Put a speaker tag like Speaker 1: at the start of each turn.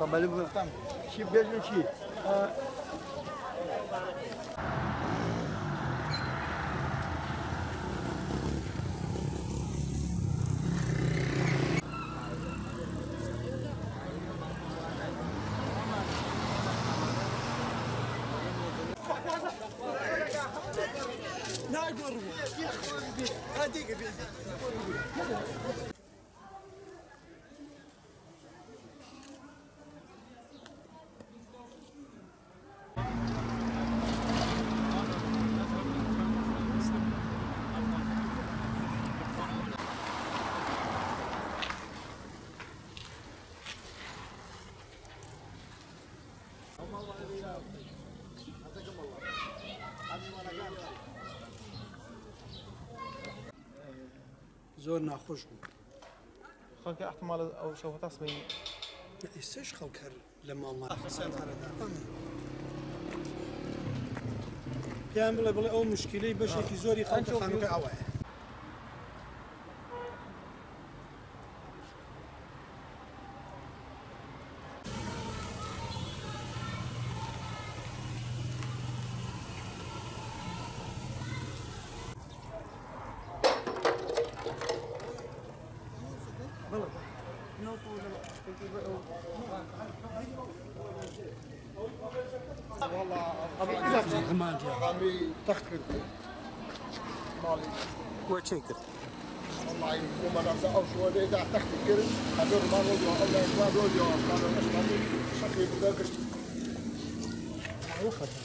Speaker 1: قبل بقى شيء بيجي شيء لا يقربوا هذيك زۆر ناخۆش بوو
Speaker 2: خەڵکی احتمال ئەو شەو تەسبین
Speaker 1: ئێستش خەڵک هەر لە ماڵمان پێیان بڵێ ئەو مشکلەی بەشێکی زۆری خەڵکی خانووکە ئەوەیە
Speaker 3: وچه کرد
Speaker 1: والله وما نرجع أو شو هذا إذا تحت الكرم هذول ما رجعوا أو لا ما رجعوا ما رجعوا شقي بدل كشتي معروفة